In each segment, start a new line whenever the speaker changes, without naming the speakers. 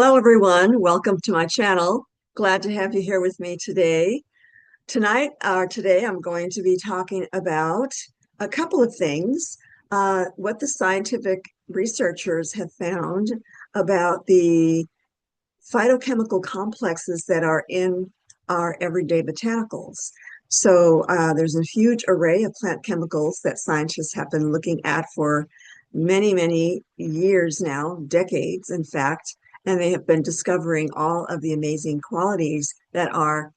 Hello, everyone. Welcome to my channel. Glad to have you here with me today. Today, I'm going to be talking about a couple of things. What the scientific researchers have found about the phytochemical complexes that are in our everyday botanicals. There's a huge array of plant chemicals that scientists have been looking at for many, many years now, decades, in fact, and they have been discovering all of the amazing qualities that our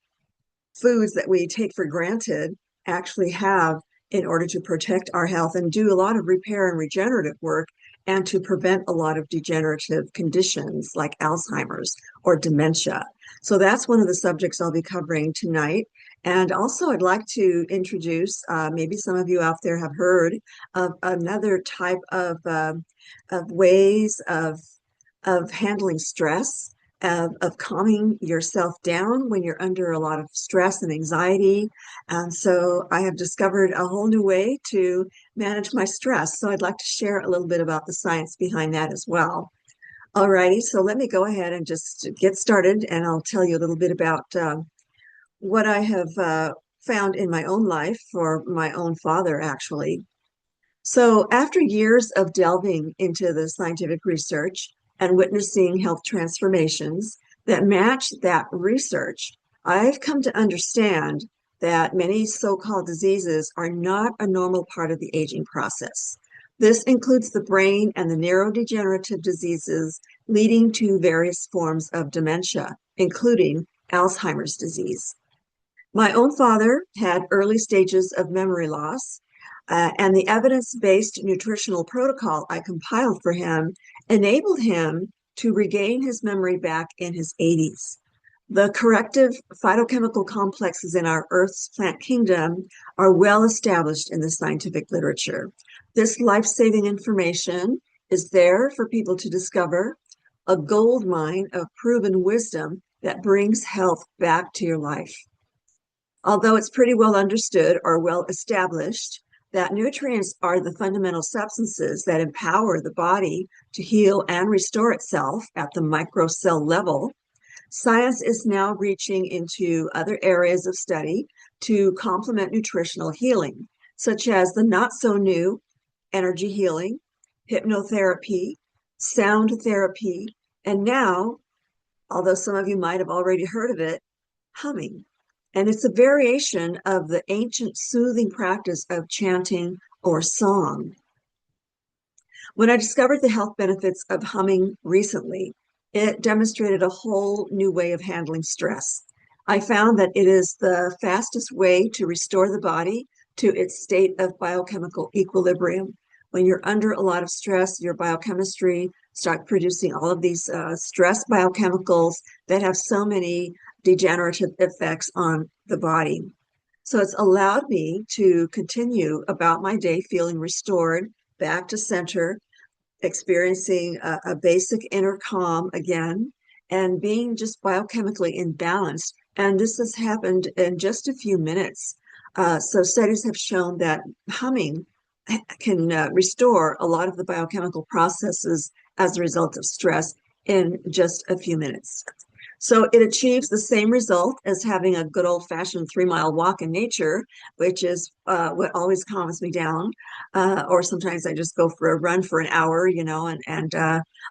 foods that we take for granted actually have in order to protect our health and do a lot of repair and regenerative work and to prevent a lot of degenerative conditions like Alzheimer's or dementia. So that's one of the subjects I'll be covering tonight. And also, I'd like to introduce, maybe some of you out there have heard of another type of ways of handling stress, of calming yourself down when you're under a lot of stress and anxiety. And so I have discovered a whole new way to manage my stress. So I'd like to share a little bit about the science behind that as well. Alrighty, so let me go ahead and just get started, and I'll tell you a little bit about what I have found in my own life for my own father, actually. So after years of delving into the scientific research and witnessing health transformations that match that research, I've come to understand that many so-called diseases are not a normal part of the aging process. This includes the brain and the neurodegenerative diseases leading to various forms of dementia, including Alzheimer's disease. My own father had early stages of memory loss, and the evidence-based nutritional protocol I compiled for him enabled him to regain his memory back in his 80s. The corrective phytochemical complexes in our Earth's plant kingdom are well established in the scientific literature. This life-saving information is there for people to discover, a gold mine of proven wisdom that brings health back to your life. Although it's pretty well understood or well established that nutrients are the fundamental substances that empower the body to heal and restore itself at the microcell level, science is now reaching into other areas of study to complement nutritional healing, such as the not-so-new energy healing, hypnotherapy, sound therapy, and now, although some of you might have already heard of it, humming. And it's a variation of the ancient soothing practice of chanting or song. When I discovered the health benefits of humming recently, it demonstrated a whole new way of handling stress. I found that it is the fastest way to restore the body to its state of biochemical equilibrium. When you're under a lot of stress, your biochemistry starts producing all of these stress biochemicals that have so many degenerative effects on the body. So it's allowed me to continue about my day feeling restored, back to center, experiencing a basic inner calm again, and being just biochemically in balance. And this has happened in just a few minutes. So studies have shown that humming can restore a lot of the biochemical processes as a result of stress in just a few minutes. So it achieves the same result as having a good old-fashioned 3-mile walk in nature, which is what always calms me down. Or sometimes I just go for a run for an hour, and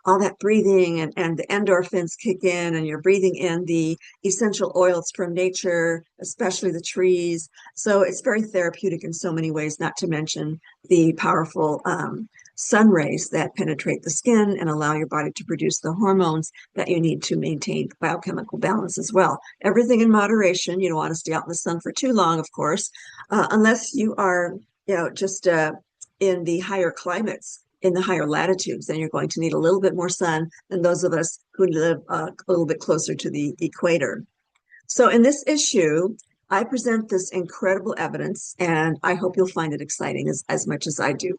all that breathing and the endorphins kick in, and you're breathing in the essential oils from nature, especially the trees. So it's very therapeutic in so many ways, not to mention the powerful sun rays that penetrate the skin and allow your body to produce the hormones that you need to maintain biochemical balance as well. Everything in moderation. You don't want to stay out in the sun for too long, of course, unless you are, just in the higher climates, in the higher latitudes, then you're going to need a little bit more sun than those of us who live a little bit closer to the equator. So in this issue, I present this incredible evidence, and I hope you'll find it exciting as much as I do.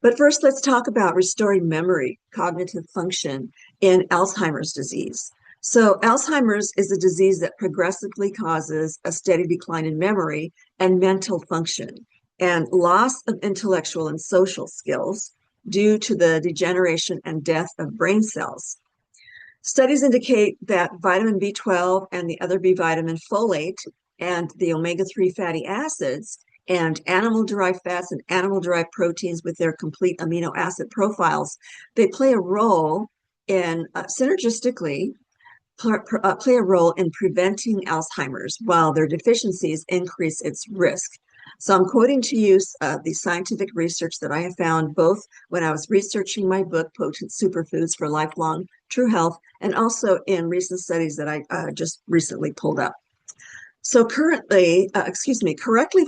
But first, let's talk about restoring memory, cognitive function in Alzheimer's disease. So Alzheimer's is a disease that progressively causes a steady decline in memory and mental function and loss of intellectual and social skills due to the degeneration and death of brain cells. Studies indicate that vitamin B12 and the other B vitamin, folate, and the omega-3 fatty acids and animal-derived fats and animal-derived proteins with their complete amino acid profiles, they play a role in synergistically play a role in preventing Alzheimer's, while their deficiencies increase its risk. So I'm quoting to you the scientific research that I have found both when I was researching my book, Potent Superfoods for Lifelong True Health, and also in recent studies that I just recently pulled up. So correctly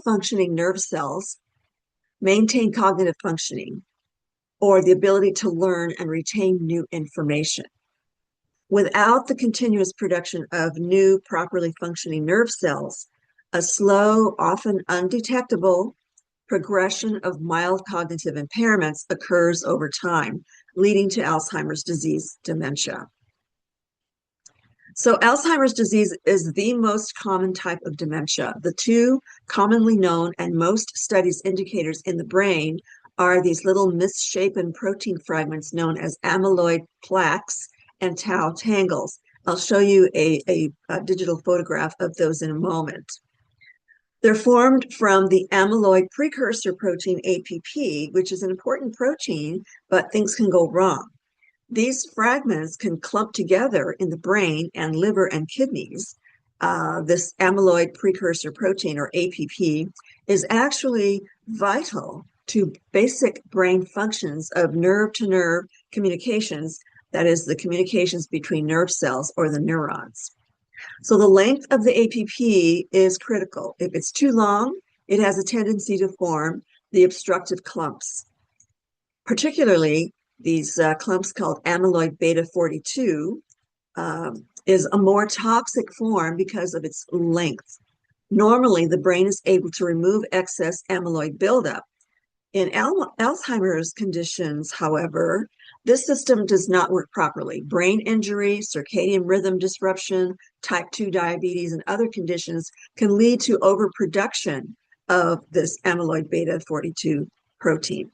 functioning nerve cells maintain cognitive functioning or the ability to learn and retain new information. Without the continuous production of new, properly functioning nerve cells, a slow, often undetectable progression of mild cognitive impairments occurs over time, leading to Alzheimer's disease, dementia. So Alzheimer's disease is the most common type of dementia. The two commonly known and most studies indicators in the brain are these little misshapen protein fragments known as amyloid plaques and tau tangles. I'll show you a digital photograph of those in a moment. They're formed from the amyloid precursor protein APP, which is an important protein, but things can go wrong. These fragments can clump together in the brain and liver and kidneys. This amyloid precursor protein, or APP, is actually vital to basic brain functions of nerve-to-nerve communications, that is, the communications between nerve cells or the neurons. So the length of the APP is critical. If it's too long, it has a tendency to form the obstructive clumps. Particularly, these clumps called amyloid beta 42 is a more toxic form because of its length. Normally, the brain is able to remove excess amyloid buildup. In Alzheimer's conditions, however, this system does not work properly. Brain injury, circadian rhythm disruption, type 2 diabetes, and other conditions can lead to overproduction of this amyloid beta 42 protein.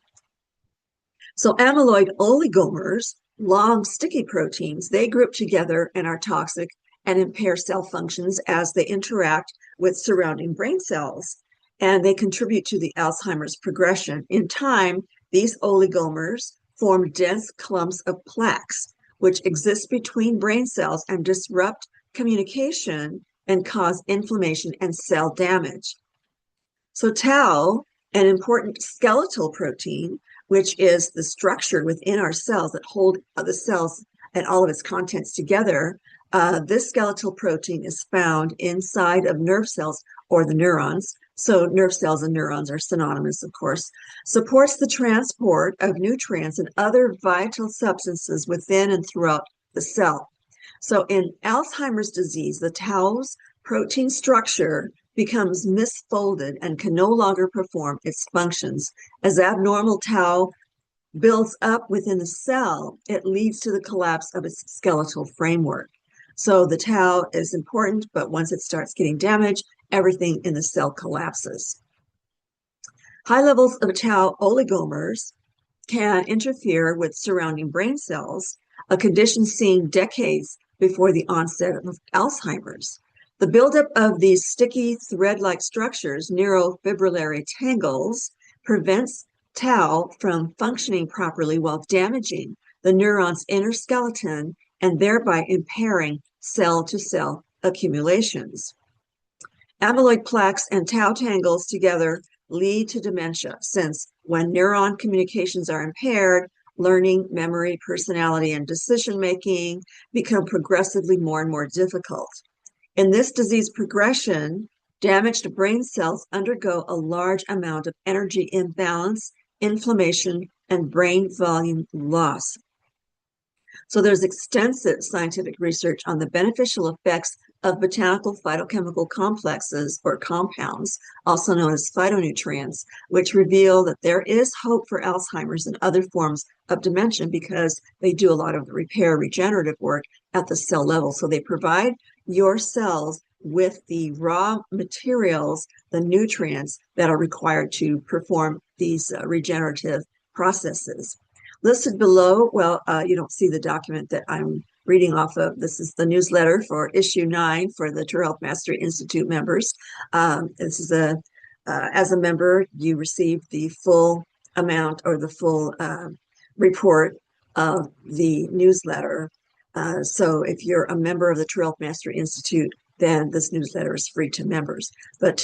So amyloid oligomers, long sticky proteins, they group together and are toxic and impair cell functions as they interact with surrounding brain cells, and they contribute to the Alzheimer's progression. In time, these oligomers form dense clumps of plaques, which exist between brain cells and disrupt communication and cause inflammation and cell damage. So tau, an important skeletal protein, which is the structure within our cells that hold the cells and all of its contents together, this skeletal protein is found inside of nerve cells or the neurons. So nerve cells and neurons are synonymous, of course, supports the transport of nutrients and other vital substances within and throughout the cell. So in Alzheimer's disease, the tau's protein structure becomes misfolded and can no longer perform its functions. As abnormal tau builds up within the cell, it leads to the collapse of its skeletal framework. So the tau is important, but once it starts getting damaged, everything in the cell collapses. High levels of tau oligomers can interfere with surrounding brain cells, a condition seen decades before the onset of Alzheimer's. The buildup of these sticky thread-like structures, neurofibrillary tangles, prevents tau from functioning properly while damaging the neuron's inner skeleton and thereby impairing cell-to-cell accumulations. Amyloid plaques and tau tangles together lead to dementia, since when neuron communications are impaired, learning, memory, personality, and decision-making become progressively more and more difficult. In this disease progression, damaged brain cells undergo a large amount of energy imbalance, inflammation, and brain volume loss. So there's extensive scientific research on the beneficial effects of botanical phytochemical complexes or compounds, also known as phytonutrients, which reveal that there is hope for Alzheimer's and other forms of dementia because they do a lot of the repair regenerative work at the cell level. So they provide your cells with the raw materials, the nutrients that are required to perform these regenerative processes. Listed below, well, you don't see the document that I'm reading off of. This is the newsletter for issue 9 for the True Health Mastery Institute members. This is as a member, you receive the full amount or the full report of the newsletter. So if you're a member of the True Health Mastery Institute, then this newsletter is free to members. But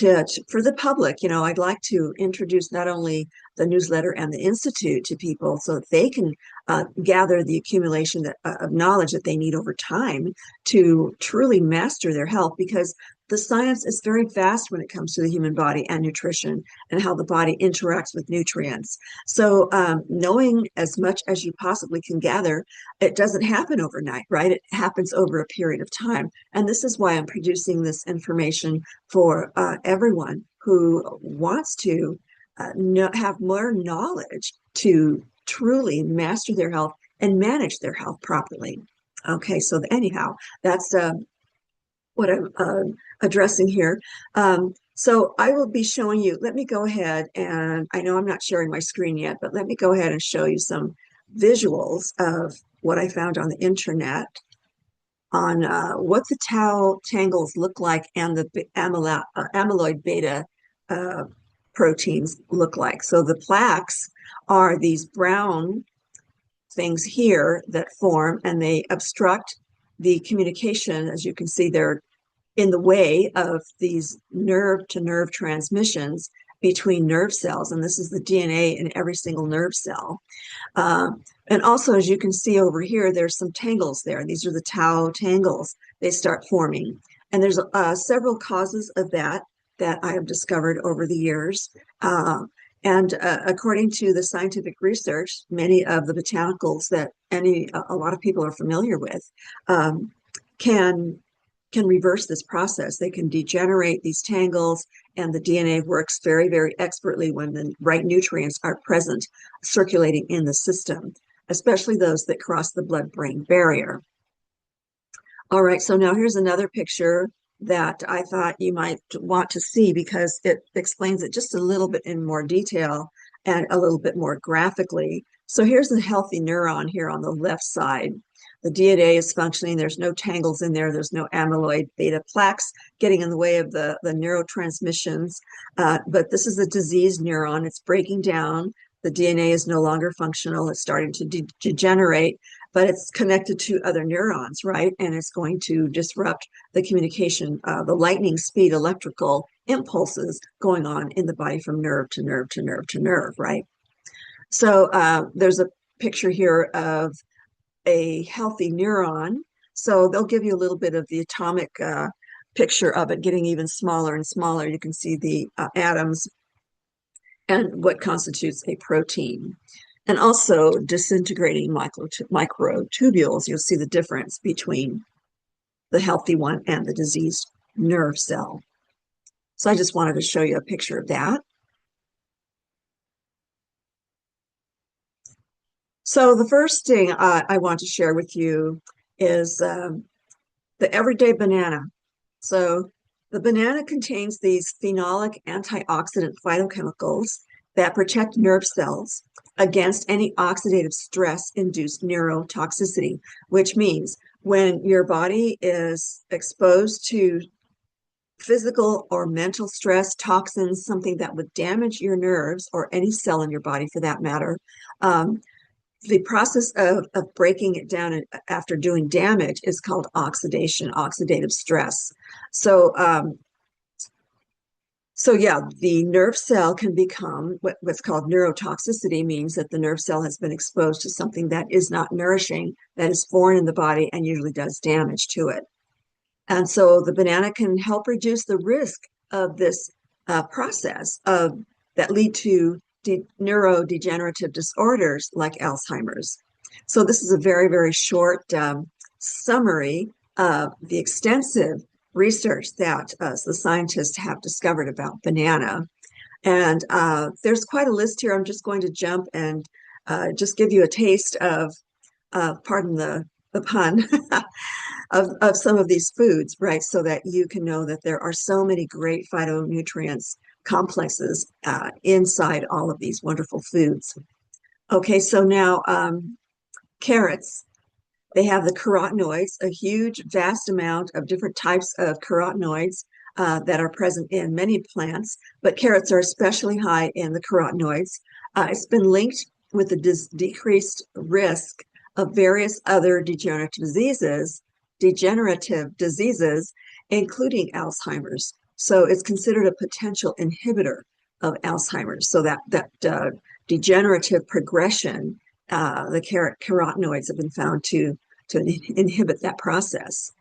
for the public, I'd like to introduce not only the newsletter and the Institute to people so that they can gather the accumulation of knowledge that they need over time to truly master their health, because the science is very vast when it comes to the human body and nutrition and how the body interacts with nutrients. So knowing as much as you possibly can gather, it doesn't happen overnight, right? It happens over a period of time. And this is why I'm producing this information for everyone who wants to have more knowledge to truly master their health and manage their health properly. Okay, so anyhow, that's what I'm addressing here. So I will be showing you, let me go ahead, and I know I'm not sharing my screen yet, but let me go ahead and show you some visuals of what I found on the internet on what the tangles look like and the amyloid beta proteins look like. So the plaques are these brown things here that form, and they obstruct the communication. As you can see, they're in the way of these nerve-to-nerve transmissions between nerve cells, and this is the DNA in every single nerve cell. And also, as you can see over here, there's some tangles there. These are the tau tangles. They start forming. And there's several causes of that I have discovered over the years. And according to the scientific research, many of the botanicals that a lot of people are familiar with can reverse this process. They can degenerate these tangles, and the DNA works very, very expertly when the right nutrients are present circulating in the system, especially those that cross the blood-brain barrier. All right, so now here's another picture that I thought you might want to see because it explains it just a little bit in more detail and a little bit more graphically. So here's a healthy neuron here on the left side. The DNA is functioning. There's no tangles in there. There's no amyloid beta plaques getting in the way of the neurotransmissions. But this is a diseased neuron. It's breaking down. The DNA is no longer functional. It's starting to degenerate, but it's connected to other neurons, right? And it's going to disrupt the communication, the lightning speed electrical impulses going on in the body from nerve to nerve to nerve to nerve, right? So there's a picture here of a healthy neuron. So they'll give you a little bit of the atomic picture of it getting even smaller and smaller. You can see the atoms and what constitutes a protein. And also disintegrating microtubules. You'll see the difference between the healthy one and the diseased nerve cell. So I just wanted to show you a picture of that. So the first thing I want to share with you is the everyday banana. So the banana contains these phenolic antioxidant phytochemicals that protect nerve cells against any oxidative stress-induced neurotoxicity, which means when your body is exposed to physical or mental stress, toxins, something that would damage your nerves or any cell in your body for that matter, the process of breaking it down after doing damage is called oxidation, oxidative stress. So, yeah, the nerve cell can become what's called neurotoxicity, means that the nerve cell has been exposed to something that is not nourishing, that is foreign in the body and usually does damage to it. And so the banana can help reduce the risk of this process that lead to neurodegenerative disorders like Alzheimer's. So this is a very, very short summary of the extensive research that the scientists have discovered about banana. And there's quite a list here. I'm just going to jump and just give you a taste of, pardon the pun, of some of these foods, right? So that you can know that there are so many great phytonutrients complexes inside all of these wonderful foods. Okay, so now carrots. They have the carotenoids, a huge, vast amount of different types of carotenoids that are present in many plants, but carrots are especially high in the carotenoids. It's been linked with the decreased risk of various other degenerative diseases, including Alzheimer's. So it's considered a potential inhibitor of Alzheimer's. So that degenerative progression, the carotenoids have been found to inhibit that process.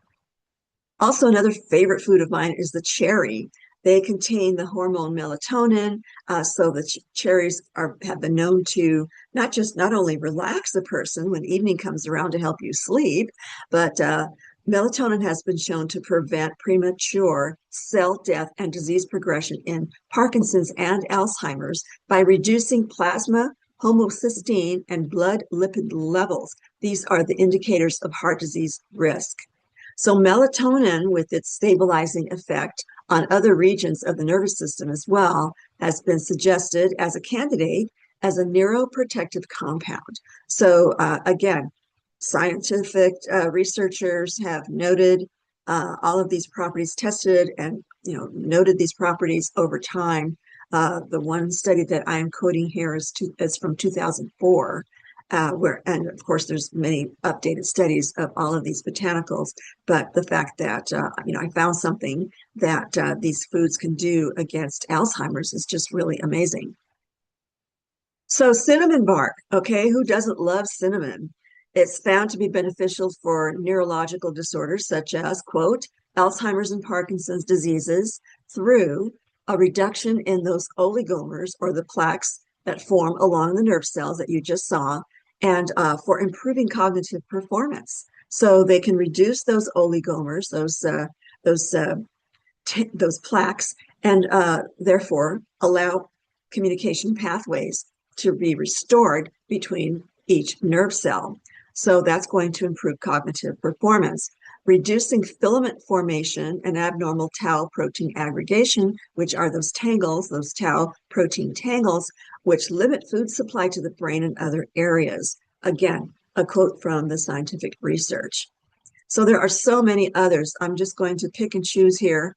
Also, another favorite food of mine is the cherry. They contain the hormone melatonin, so the cherries have been known to not only relax a person when evening comes around to help you sleep, but melatonin has been shown to prevent premature cell death and disease progression in Parkinson's and Alzheimer's by reducing plasma, homocysteine, and blood lipid levels. These are the indicators of heart disease risk. So melatonin, with its stabilizing effect on other regions of the nervous system as well, has been suggested as a candidate as a neuroprotective compound. So again, scientific researchers have noted all of these properties, tested and noted these properties over time. The one study that I am quoting here is from 2004. And of course, there's many updated studies of all of these botanicals, but the fact that, I found something that these foods can do against Alzheimer's is just really amazing. So cinnamon bark, okay, who doesn't love cinnamon? It's found to be beneficial for neurological disorders such as, quote, Alzheimer's and Parkinson's diseases through a reduction in those oligomers or the plaques that form along the nerve cells that you just saw, and for improving cognitive performance. So they can reduce those oligomers, those plaques, and therefore allow communication pathways to be restored between each nerve cell. So that's going to improve cognitive performance. Reducing filament formation and abnormal tau protein aggregation, which are those tangles, those tau protein tangles, which limit food supply to the brain and other areas. Again, a quote from the scientific research. So there are so many others. I'm just going to pick and choose here.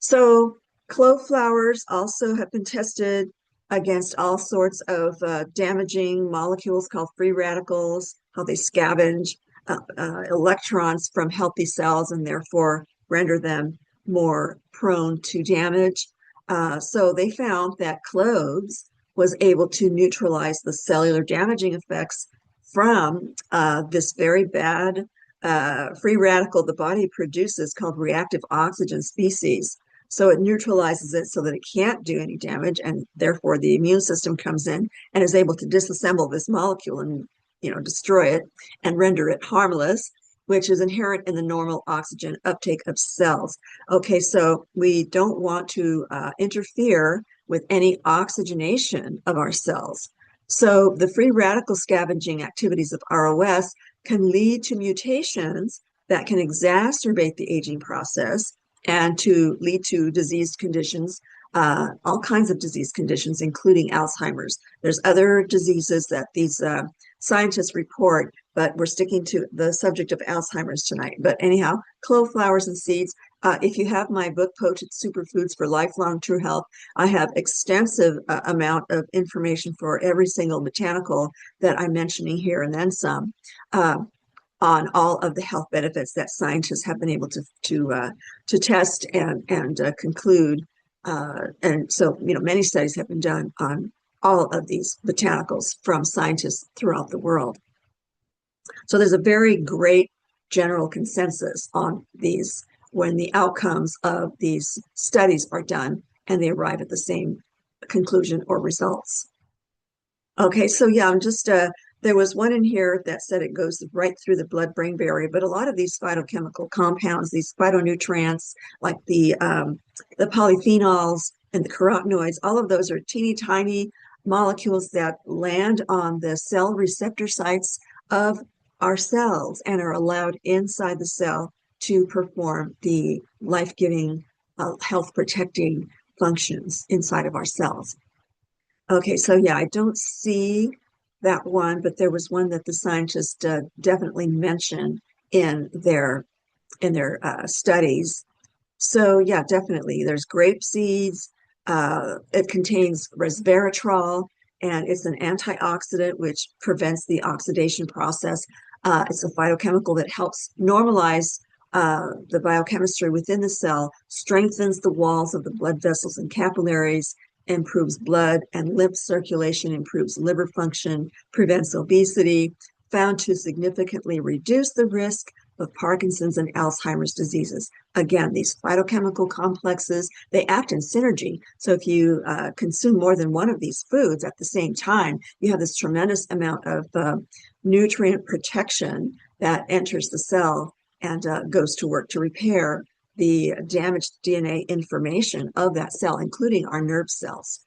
So clove flowers also have been tested against all sorts of damaging molecules called free radicals, how they scavenge electrons from healthy cells and therefore render them more prone to damage. So they found that cloves was able to neutralize the cellular damaging effects from this very bad free radical the body produces called reactive oxygen species. So it neutralizes it so that it can't do any damage, and therefore the immune system comes in and is able to disassemble this molecule and destroy it and render it harmless, which is inherent in the normal oxygen uptake of cells. Okay, so we don't want to interfere with any oxygenation of our cells. So the free radical scavenging activities of ROS can lead to mutations that can exacerbate the aging process and to lead to disease conditions, all kinds of disease conditions, including Alzheimer's. There's other diseases that these scientists report, but we're sticking to the subject of Alzheimer's tonight. But anyhow, clove flowers and seeds. If you have my book, Potent Superfoods for Lifelong True Health, I have extensive amount of information for every single botanical that I'm mentioning here and then some. On all of the health benefits that scientists have been able to test and conclude, and so many studies have been done on all of these botanicals from scientists throughout the world. So there's a very great general consensus on these when the outcomes of these studies are done and they arrive at the same conclusion or results. Okay, so yeah, I'm just there was one in here that said it goes right through the blood-brain barrier, but a lot of these phytochemical compounds, these phytonutrients, like the polyphenols and the carotenoids, all of those are teeny tiny molecules that land on the cell receptor sites of our cells and are allowed inside the cell to perform the life-giving, health-protecting functions inside of our cells. Okay, so yeah, I don't see that one, but there was one that the scientists definitely mentioned in their studies. So yeah, definitely. There's grape seeds. It contains resveratrol, and it's an antioxidant which prevents the oxidation process. It's a phytochemical that helps normalize the biochemistry within the cell, strengthens the walls of the blood vessels and capillaries, improves blood and lymph circulation, improves liver function, prevents obesity, found to significantly reduce the risk of Parkinson's and Alzheimer's diseases. Again, these phytochemical complexes, they act in synergy. So if you consume more than one of these foods at the same time, you have this tremendous amount of nutrient protection that enters the cell and goes to work to repair the damaged DNA information of that cell, including our nerve cells.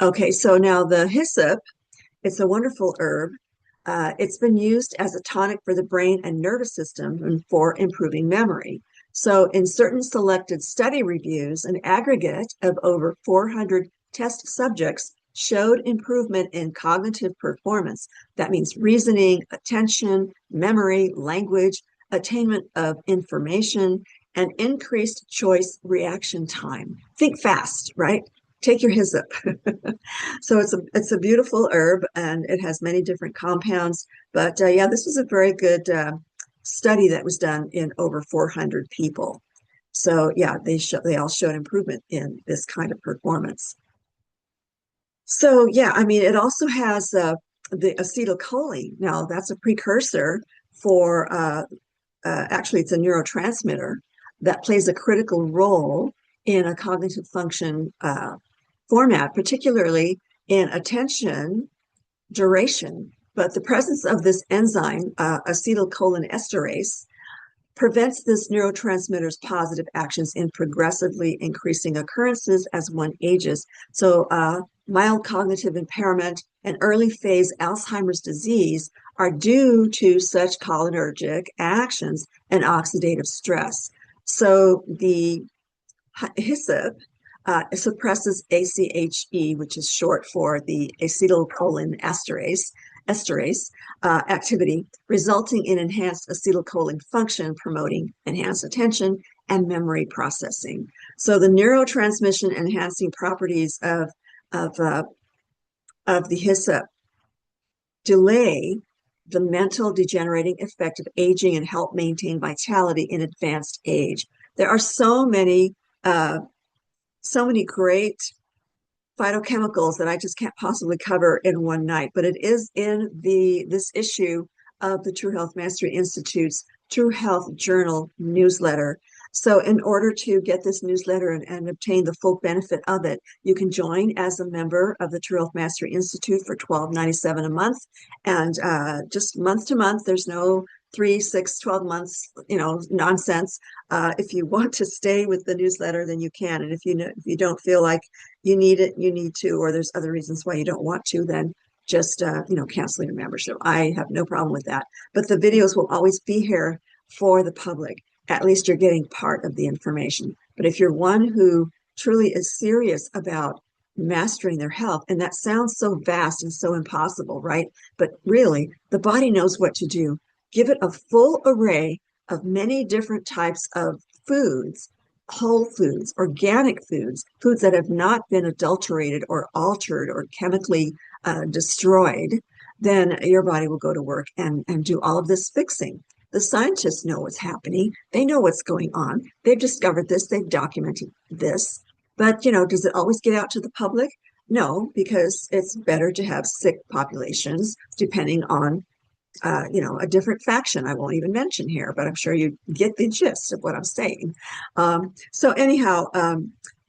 Okay, so now the hyssop, it's a wonderful herb. It's been used as a tonic for the brain and nervous system and for improving memory. So in certain selected study reviews, an aggregate of over 400 test subjects showed improvement in cognitive performance. That means reasoning, attention, memory, language, attainment of information, and increased choice reaction time. Think fast, right? Take your hyssop. So it's a beautiful herb, and it has many different compounds. But yeah, this was a very good study that was done in over 400 people. So yeah, they all showed improvement in this kind of performance. So yeah, I mean, it also has the acetylcholine. Now that's a precursor for actually, it's a neurotransmitter that plays a critical role in a cognitive function format, particularly in attention duration. But the presence of this enzyme, acetylcholinesterase, prevents this neurotransmitter's positive actions in progressively increasing occurrences as one ages. So mild cognitive impairment and early phase Alzheimer's disease are due to such cholinergic actions and oxidative stress. So the hyssop suppresses ACHE, which is short for the acetylcholinesterase activity, resulting in enhanced acetylcholine function, promoting enhanced attention and memory processing. So the neurotransmission enhancing properties of the hyssop delay the mental degenerating effect of aging and help maintain vitality in advanced age. There are so many great phytochemicals that I just can't possibly cover in one night, but it is in this issue of the True Health Mastery Institute's True Health Journal newsletter. So in order to get this newsletter and obtain the full benefit of it, you can join as a member of the True Health Mastery Institute for $12.97 a month. And just month to month, there's no 3, 6, 12 months, nonsense. If you want to stay with the newsletter, then you can. And if you don't feel like you need it, you need to, or there's other reasons why you don't want to, then just cancel your membership. I have no problem with that. But the videos will always be here for the public. At least you're getting part of the information. But if you're one who truly is serious about mastering their health, and that sounds so vast and so impossible, right? But really, the body knows what to do. Give it a full array of many different types of foods, whole foods, organic foods, foods that have not been adulterated or altered or chemically destroyed, then your body will go to work and do all of this fixing. The scientists know what's happening. They know what's going on. They've discovered this. They've documented this. But, does it always get out to the public? No, because it's better to have sick populations depending on a different faction I won't even mention here, but I'm sure you get the gist of what I'm saying. So anyhow,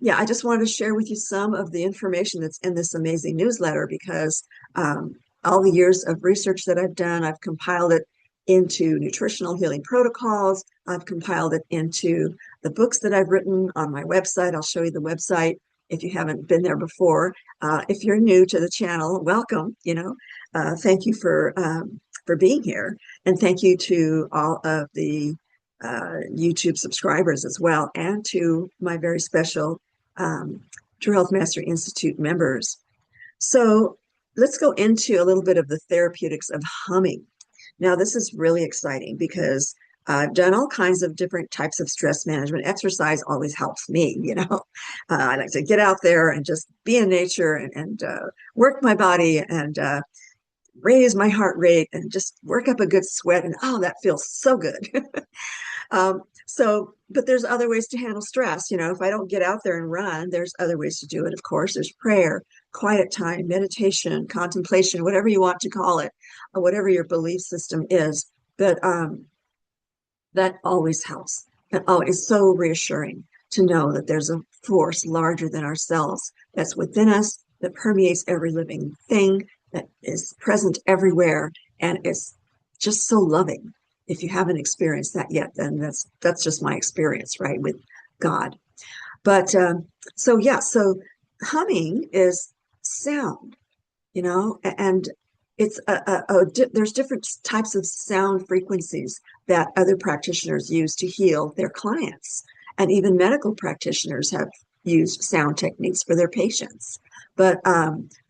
yeah, I just wanted to share with you some of the information that's in this amazing newsletter because all the years of research that I've done, I've compiled it into nutritional healing protocols. I've compiled it into the books that I've written on my website. I'll show you the website if you haven't been there before. If you're new to the channel, welcome. Thank you for being here, and thank you to all of the YouTube subscribers as well, and to my very special True Health Mastery Institute members. So let's go into a little bit of the therapeutics of humming. Now, this is really exciting because I've done all kinds of different types of stress management. Exercise always helps me, you know. I like to get out there and just be in nature and work my body and raise my heart rate and just work up a good sweat. And oh, that feels so good. But there's other ways to handle stress. You know, if I don't get out there and run, there's other ways to do it. Of course, there's prayer, quiet time, meditation, contemplation, whatever you want to call it, or whatever your belief system is. But that always helps. And oh, it's so reassuring to know that there's a force larger than ourselves that's within us, that permeates every living thing, that is present everywhere, and it's just so loving. If you haven't experienced that yet, then that's just my experience, right, with God. But so humming is sound, you know, and it's there's different types of sound frequencies that other practitioners use to heal their clients, and even medical practitioners have used sound techniques for their patients. But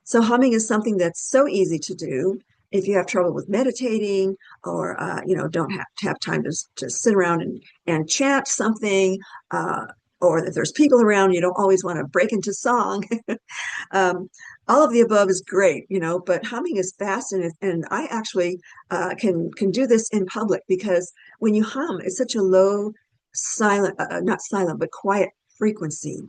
so humming is something that's so easy to do. If you have trouble with meditating, or you know, don't have time to sit around and chant something, or if there's people around, you don't always want to break into song. All of the above is great, you know, but humming is fast, and I actually can do this in public, because when you hum, it's such a low, silent, not silent, but quiet frequency,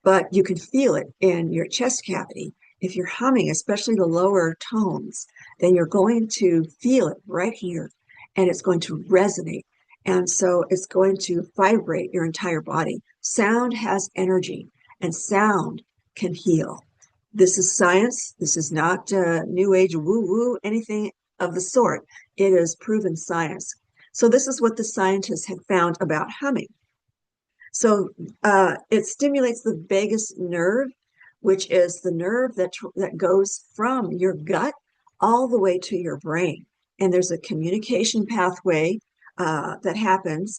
but you can feel it in your chest cavity. If you're humming, especially the lower tones, then you're going to feel it right here, and it's going to resonate. And so it's going to vibrate your entire body. Sound has energy, and sound can heal. This is science. This is not new age woo-woo, anything of the sort. It is proven science. So this is what the scientists have found about humming. So it stimulates the vagus nerve, which is the nerve that goes from your gut all the way to your brain. And there's a communication pathway that happens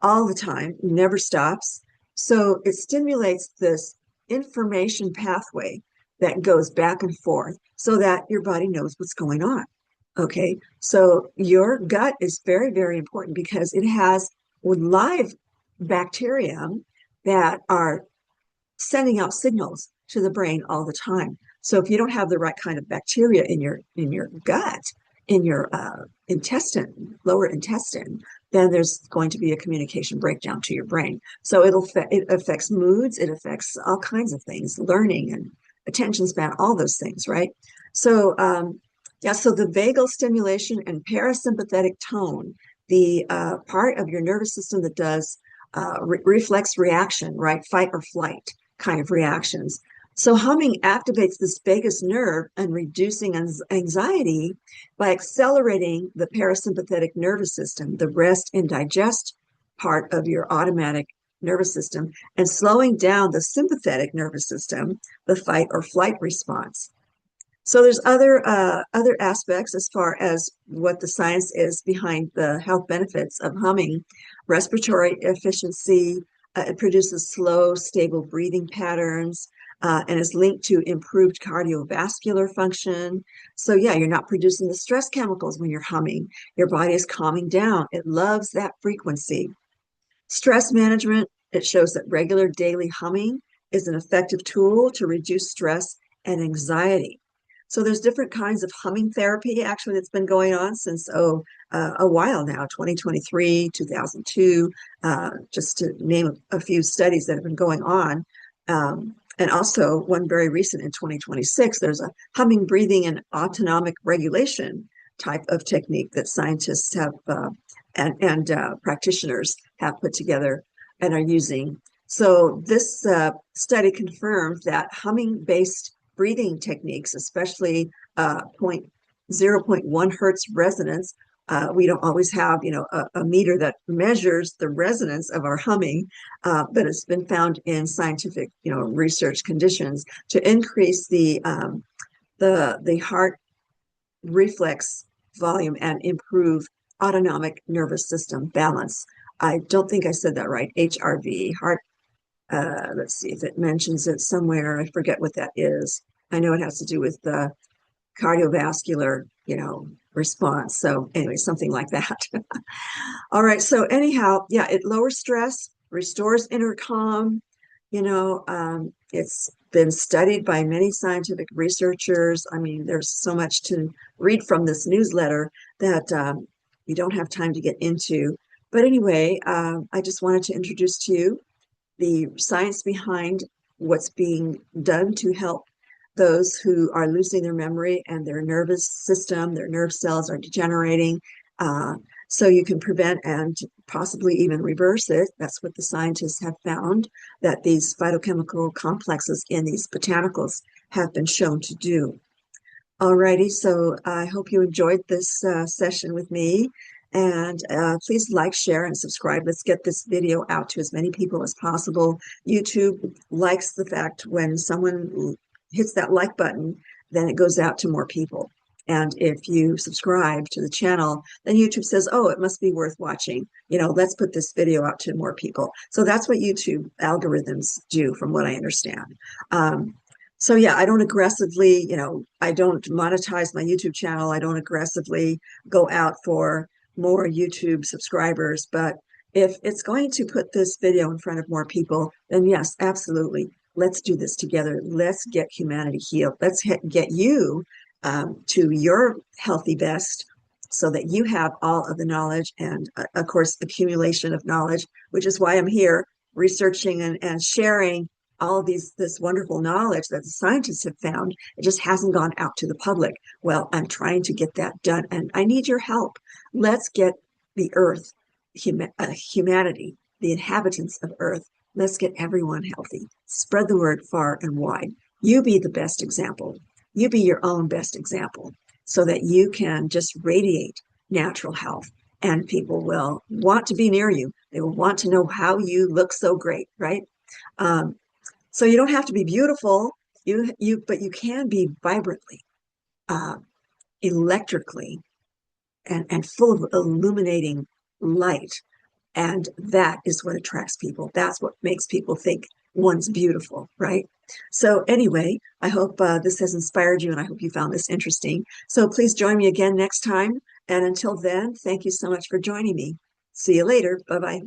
all the time, never stops. So it stimulates this information pathway that goes back and forth so that your body knows what's going on. Okay, so your gut is very, very important because it has live bacterium that are sending out signals to the brain all the time. So if you don't have the right kind of bacteria in your gut, in your intestine, lower intestine, then there's going to be a communication breakdown to your brain. So it affects moods, it affects all kinds of things, learning and attention span, all those things, right? So so the vagal stimulation and parasympathetic tone, the part of your nervous system that does reflex reaction, right? Fight or flight kind of reactions. So humming activates this vagus nerve and reducing anxiety by accelerating the parasympathetic nervous system, the rest and digest part of your automatic nervous system, and slowing down the sympathetic nervous system, the fight or flight response. So there's other aspects as far as what the science is behind the health benefits of humming. Respiratory efficiency, it produces slow, stable breathing patterns, and is linked to improved cardiovascular function. So yeah, you're not producing the stress chemicals when you're humming. Your body is calming down. It loves that frequency. Stress management, it shows that regular daily humming is an effective tool to reduce stress and anxiety. So there's different kinds of humming therapy actually that's been going on since a while now, 2023, 2002, just to name a few studies that have been going on. And also one very recent in 2026, there's a humming, breathing, and autonomic regulation type of technique that scientists have and practitioners have put together and are using. So this study confirmed that humming-based breathing techniques, especially 0.1 hertz resonance. We don't always have, you know, a meter that measures the resonance of our humming, but it's been found in scientific, you know, research conditions to increase the heart reflex volume and improve autonomic nervous system balance. I don't think I said that right. HRV, heart. Let's see if it mentions it somewhere. I forget what that is. I know it has to do with the cardiovascular, response. So anyway, something like that. All right. So anyhow, yeah, it lowers stress, restores inner calm. It's been studied by many scientific researchers. I mean, there's so much to read from this newsletter that we don't have time to get into. But anyway, I just wanted to introduce to you the science behind what's being done to help those who are losing their memory and their nervous system, their nerve cells are degenerating. Uh, so you can prevent and possibly even reverse it. That's what the scientists have found, that these phytochemical complexes in these botanicals have been shown to do. Alrighty, so I hope you enjoyed this session with me. And please like, share, and subscribe. Let's get this video out to as many people as possible. YouTube likes the fact when someone hits that like button, then it goes out to more people. And if you subscribe to the channel, then YouTube says, oh, it must be worth watching. Let's put this video out to more people. So that's what YouTube algorithms do, from what I understand. So yeah, I don't aggressively, I don't monetize my YouTube channel. I don't aggressively go out for more YouTube subscribers. But if it's going to put this video in front of more people, then yes, absolutely. Let's do this together. Let's get humanity healed. Let's get you to your healthy best so that you have all of the knowledge and, of course, accumulation of knowledge, which is why I'm here researching and sharing all of this wonderful knowledge that the scientists have found. It just hasn't gone out to the public. Well, I'm trying to get that done, and I need your help. Let's get the earth, humanity, the inhabitants of earth, let's get everyone healthy. Spread the word far and wide. You be the best example. You be your own best example so that you can just radiate natural health, and people will want to be near you. They will want to know how you look so great, right? So you don't have to be beautiful, but you can be vibrantly, uh, electrically, and full of illuminating light. And that is what attracts people. That's what makes people think one's beautiful, right? So anyway, I hope this has inspired you, and I hope you found this interesting. So please join me again next time. And until then, thank you so much for joining me. See you later. Bye-bye.